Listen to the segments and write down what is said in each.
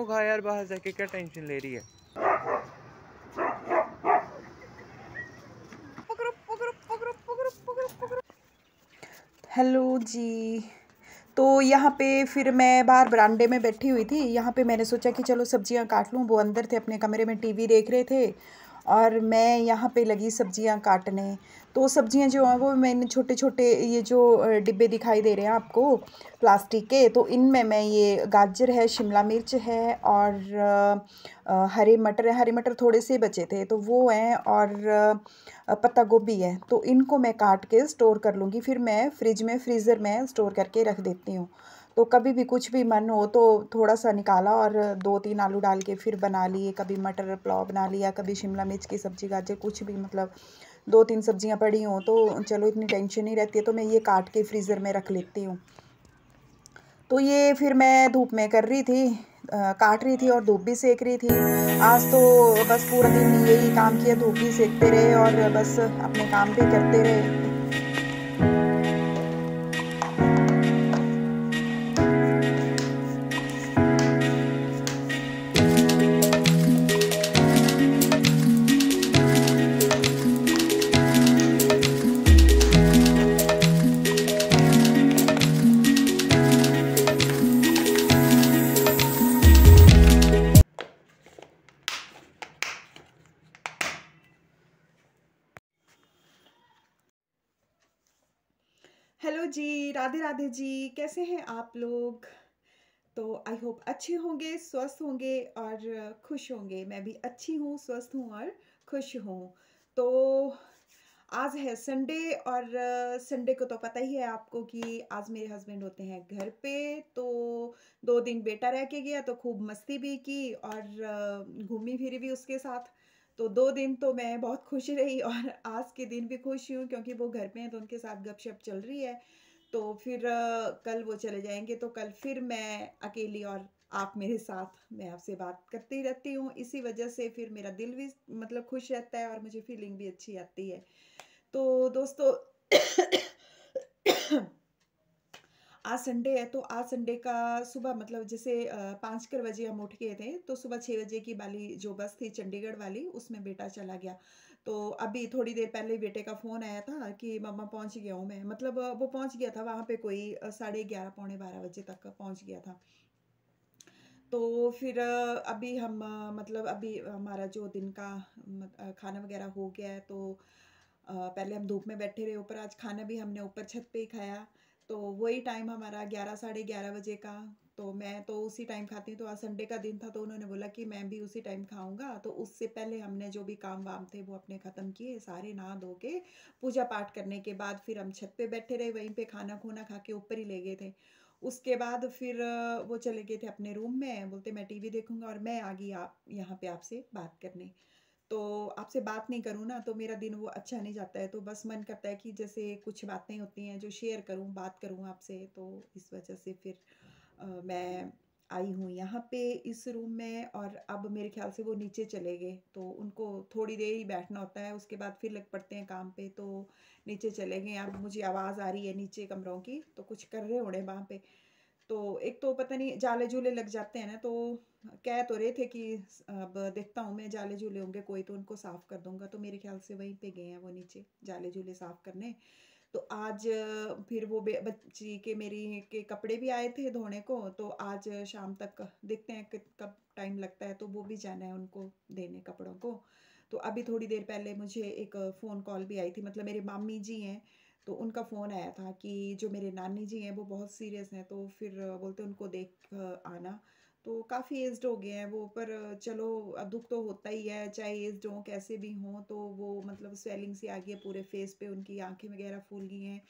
खा यार, बाहर जाके क्या टेंशन ले रही है। पकड़ो पकड़ो पकड़ो पकड़ो पकड़ो पकड़ो। हेलो जी। तो यहाँ पे फिर मैं बाहर बरामदे में बैठी हुई थी। यहाँ पे मैंने सोचा कि चलो सब्जियाँ काट लूँ। वो अंदर थे अपने कमरे में टीवी देख रहे थे और मैं यहाँ पे लगी सब्जियाँ काटने। तो सब्जियाँ जो हैं वो मैंने छोटे छोटे ये जो डिब्बे दिखाई दे रहे हैं आपको प्लास्टिक के, तो इनमें मैं ये गाजर है, शिमला मिर्च है और हरे मटर है। हरे मटर थोड़े से बचे थे तो वो हैं और पत्ता गोभी है। तो इनको मैं काट के स्टोर कर लूँगी, फिर मैं फ्रीज़र में स्टोर करके रख देती हूँ। तो कभी भी कुछ भी मन हो तो थोड़ा सा निकाला और 2-3 आलू डाल के फिर बना लिए। कभी मटर पुलाव बना लिया, कभी शिमला मिर्च की सब्ज़ी, गाजर कुछ भी, मतलब 2-3 सब्जियाँ पड़ी हों तो चलो इतनी टेंशन नहीं रहती है, तो मैं ये काट के फ्रीज़र में रख लेती हूँ। तो ये फिर मैं धूप में कर रही थी, काट रही थी और धूप भी सेक रही थी। आज तो बस पूरा दिन यही काम किया, धूप भी सेकते रहे और बस अपने काम भी करते रहे। हेलो जी, राधे राधे जी, कैसे हैं आप लोग? तो आई होप अच्छे होंगे, स्वस्थ होंगे और खुश होंगे। मैं भी अच्छी हूँ, स्वस्थ हूँ और खुश हूँ। तो आज है संडे और संडे को तो पता ही है आपको कि आज मेरे हस्बैंड होते हैं घर पे। तो 2 दिन बेटा रह के गया तो खूब मस्ती भी की और घूमी फिरी भी उसके साथ। तो 2 दिन तो मैं बहुत खुश रही और आज के दिन भी खुश हूँ क्योंकि वो घर पे हैं तो उनके साथ गपशप चल रही है। तो फिर कल वो चले जाएंगे तो कल फिर मैं अकेली और आप मेरे साथ, मैं आपसे बात करती रहती हूँ। इसी वजह से फिर मेरा दिल भी मतलब खुश रहता है और मुझे फीलिंग भी अच्छी आती है। तो दोस्तों आज संडे है तो आज संडे का सुबह मतलब जैसे 5 बजे हम उठ गए थे तो सुबह 6 बजे की वाली जो बस थी चंडीगढ़ वाली उसमें बेटा चला गया। तो अभी थोड़ी देर पहले बेटे का फ़ोन आया था कि मम्मा पहुंच गया हूँ मैं, मतलब वो पहुंच गया था वहाँ पे कोई 11:30 पौने 12 बजे तक पहुंच गया था। तो फिर अभी हम मतलब अभी हमारा जो दिन का खाना वगैरह हो गया है। तो पहले हम धूप में बैठे रहे ऊपर, आज खाना भी हमने ऊपर छत पे ही खाया। तो वही टाइम हमारा 11 साढ़े 11 बजे का। तो मैं तो उसी टाइम खाती हूँ, तो आज संडे का दिन था तो उन्होंने बोला कि मैं भी उसी टाइम खाऊंगा। तो उससे पहले हमने जो भी काम वाम थे वो अपने ख़त्म किए सारे, नहा धो के पूजा पाठ करने के बाद फिर हम छत पे बैठे रहे, वहीं पे खाना खूना खा के ऊपर ही ले गए थे। उसके बाद फिर वो चले गए थे अपने रूम में, बोलते मैं टीवी देखूंगा और मैं आ गई आप यहाँ पे आपसे बात करने। तो आपसे बात नहीं करूँ ना तो मेरा दिन वो अच्छा नहीं जाता है, तो बस मन करता है कि जैसे कुछ बातें होती हैं जो शेयर करूँ, बात करूँ आपसे। तो इस वजह से फिर मैं आई हूँ यहाँ पे इस रूम में। और अब मेरे ख्याल से वो नीचे चले गए, तो उनको थोड़ी देर ही बैठना होता है, उसके बाद फिर लग पड़ते हैं काम पे। तो नीचे चले गए। अब मुझे आवाज़ आ रही है नीचे कमरों की, तो कुछ कर रहे होने वहाँ पे। तो एक तो पता नहीं जाले जूले लग जाते हैं ना, तो कह तो रहे थे कि अब देखता हूँ मैं, जाले जूले होंगे कोई तो उनको साफ कर दूंगा। तो मेरे ख्याल से वहीं पे गए हैं वो नीचे जाले जूले साफ करने। तो आज फिर वो बच्ची के मेरी के कपड़े भी आए थे धोने को, तो आज शाम तक देखते हैं कि कब टाइम लगता है, तो वो भी जाना है उनको देने कपड़ों को। तो अभी थोड़ी देर पहले मुझे एक फ़ोन कॉल भी आई थी, मतलब मेरे मामी जी हैं तो उनका फ़ोन आया था कि जो मेरे नानी जी हैं वो बहुत सीरियस हैं, तो फिर बोलते उनको देख आना। तो काफ़ी एज्ड हो गए हैं वो, पर चलो दुख तो होता ही है, चाहे एज्ड हों कैसे भी हों। तो वो मतलब स्वेलिंग सी आ गई है पूरे फेस पे, उनकी आंखें वगैरह फूल गई हैं।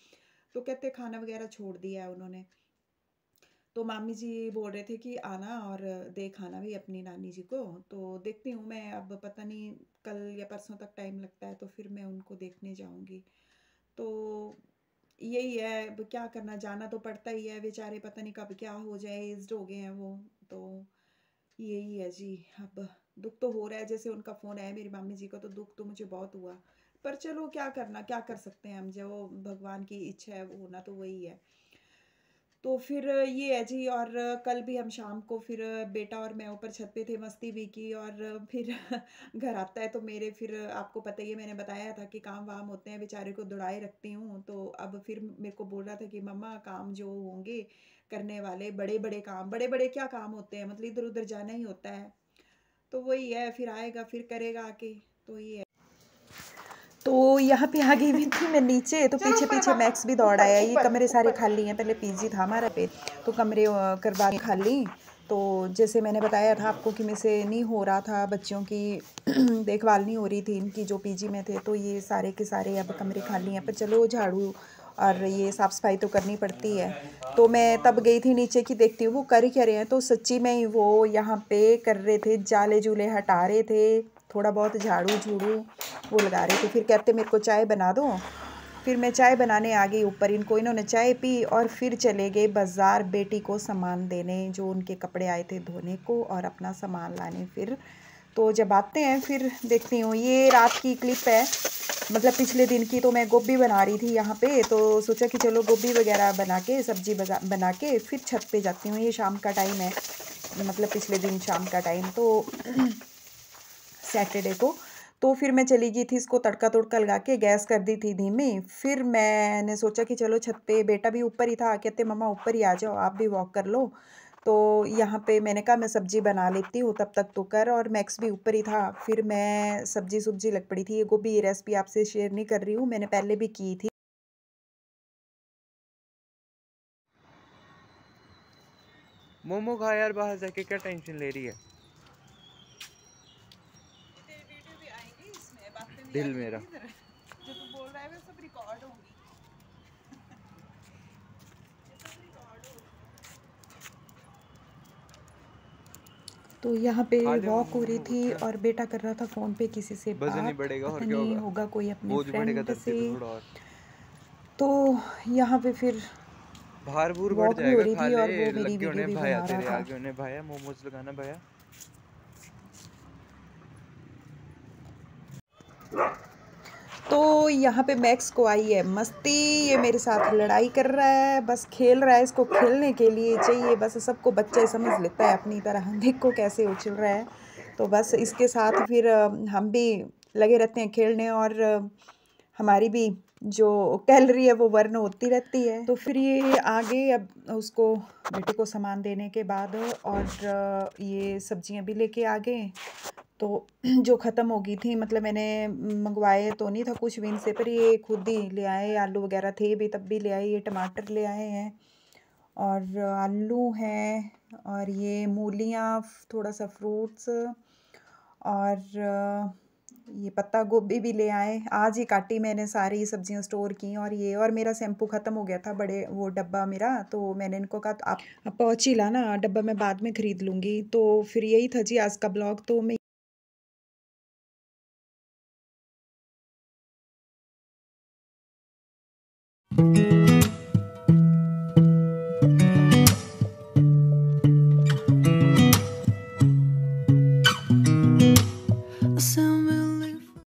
तो कहते खाना वगैरह छोड़ दिया है उन्होंने। तो मामी जी बोल रहे थे कि आना और देख आना भी अपनी नानी जी को। तो देखती हूँ मैं, अब पता नहीं कल या परसों तक टाइम लगता है तो फिर मैं उनको देखने जाऊँगी। तो यही है, अब क्या करना, जाना तो पड़ता ही है, बेचारे पता नहीं कब क्या हो जाए, एज्ड हो गए हैं वो। तो यही है जी। अब दुख तो हो रहा है, जैसे उनका फ़ोन आया मेरी मामी जी को तो दुख तो मुझे बहुत हुआ। पर चलो क्या कर सकते हैं हम, जो भगवान की इच्छा है वो होना तो वही है। तो तो फिर ये है जी। और कल भी हम शाम को फिर बेटा और मैं ऊपर छत पे थे, मस्ती भी की। और फिर घर आता है तो मेरे फिर आपको पता ही है, मैंने बताया था कि काम वाम होते हैं, बेचारे को दौड़ाए रखती हूँ। तो अब फिर मेरे को बोल रहा था कि मम्मा काम जो होंगे करने वाले, बड़े बड़े काम, बड़े बड़े क्या काम होते हैं, मतलब इधर उधर जाना ही होता है। तो वही है, फिर आएगा फिर करेगा आके। तो ये है। तो यहाँ पे आ गई हुई थी मैं नीचे, तो पीछे पीछे मैक्स भी दौड़ आया। ये कमरे सारे खाली हैं, पहले पीजी था हमारा पे, तो कमरे करवा के खाली। तो जैसे मैंने बताया था आपको कि मेरे से नहीं हो रहा था, बच्चों की देखभाल नहीं हो रही थी इनकी जो पीजी में थे, तो ये सारे के सारे अब कमरे खाली हैं। पर चलो झाड़ू और ये साफ़ सफाई तो करनी पड़ती है। तो मैं तब गई थी नीचे की देखती हूँ वो कर ही क्या रहे हैं। तो सच्ची में ही वो यहाँ पे कर रहे थे, जाले जूले हटा रहे थे, थोड़ा बहुत झाड़ू झूड़ू वो लगा रहे थे। फिर कहते मेरे को चाय बना दो। फिर मैं चाय बनाने आ गई ऊपर, इनको इन्होंने चाय पी और फिर चले गए बाज़ार बेटी को सामान देने, जो उनके कपड़े आए थे धोने को, और अपना सामान लाने। फिर तो जब आते हैं फिर देखती हूँ, ये रात की क्लिप है, मतलब पिछले दिन की। तो मैं गोभी बना रही थी यहाँ पे, तो सोचा कि चलो गोभी वगैरह बना के सब्जी बना के फिर छत पे जाती हूँ। ये शाम का टाइम है, मतलब पिछले दिन शाम का टाइम, तो सैटरडे को। तो फिर मैं चली गई थी, इसको तड़का तुड़का लगा के गैस कर दी थी धीमी। फिर मैंने सोचा कि चलो छत पे, बेटा भी ऊपर ही था, कहते मम्मा ऊपर ही आ जाओ, आप भी वॉक कर लो। तो यहाँ पे मैंने कहा मैं सब्जी बना लेती हूँ, तब तक तो कर। और मैक्स भी ऊपर ही था। फिर मैं सब्जी सुब्जी लग पड़ी थी। ये गोभी, ये रेसिपी आपसे शेयर नहीं कर रही हूँ, मैंने पहले भी की थी। मोमो खा यार, बाहर जाके क्या टेंशन ले रही है। वीडियो भी आएंगी इसमें, बातें भी दिल आएंगी मेरा। इधर। जो तू बोल रहा है वो सब रिकॉर्ड होंगी। ये सब रिकॉर्ड होगी। तो यहाँ पे खा ले वॉक मोमो, हो रही मोमो थी उठा। और बेटा कर रहा था फ़ोन पे किसी से वजन ही बात, बढ़ेगा और पता क्या नहीं होगा। होगा कोई अपने बोझ बढ़ेगा फ्रेंड धरती से। पे थोड़ा और। तो यहाँ पे फिर भार भूर बढ़ वॉक भी हो जाएगा, रही खा थी ले। और वो मेरी लगे वीडियो होने भी भाया, बना रहा तेरे था। आगे होने भाया, मोमोज लगाना भाया। तो यहाँ पे मैक्स को आई है मस्ती, ये मेरे साथ लड़ाई कर रहा है, बस खेल रहा है, इसको खेलने के लिए चाहिए, बस सबको बच्चा समझ लेता है अपनी तरह। देखो कैसे उछल रहा है। तो बस इसके साथ फिर हम भी लगे रहते हैं खेलने, और हमारी भी जो कैलोरी है वो बर्न होती रहती है। तो फिर ये आगे अब उसको, बेटे को सामान देने के बाद, और ये सब्जियां भी लेके आ गए। तो जो ख़त्म हो गई थी, मतलब मैंने मंगवाए तो नहीं था कुछ भी इनसे, पर ये खुद ही ले आए। आलू वगैरह थे भी तब भी ले आए। ये टमाटर ले आए हैं और आलू हैं, और ये मूलियाँ, थोड़ा सा फ्रूट्स, और ये पत्ता गोभी भी ले आए। आज ही काटी मैंने, सारी सब्जियां स्टोर की। और ये, और मेरा शैम्पू ख़त्म हो गया था, बड़े वो डब्बा मेरा, तो मैंने इनको कहा आप पहुँच ही लाना, डब्बा मैं बाद में ख़रीद लूँगी। तो फिर यही था जी आज का ब्लॉग। तो मैं